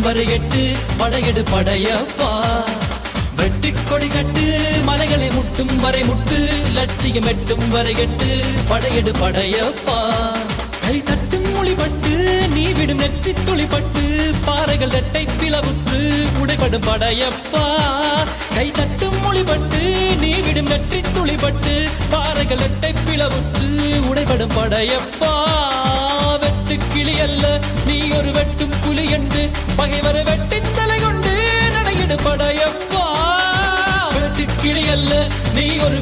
வரை எட்டு படையெடு படையப்பா. வெட்டி கொடி கட்டு மலைகளை முட்டும் வரை முட்டு லட்சியம் எட்டும் வரை எட்டு படையெடு படையப்பா. கை தட்டும் மொழிபட்டு நீ விடும் நெற்றி துளிப்பட்டு பாறைகள் ரெட்டை பிளவுற்று உடைபடும் படையப்பா. கை தட்டும் மொழிபட்டு நீ விடும் நெற்றி துளிப்பட்டு பாறைகள் ரெட்டை பிளவுற்று உடைபடும் படையப்பா. வெட்டு கிளி அல்ல நீ ஒரு வெட்டும் புலி என்று பகைவரை வெட்டி தலை கொண்டு நடையிடு படையப்பா. வெட்டு கிளி அல்ல நீ ஒரு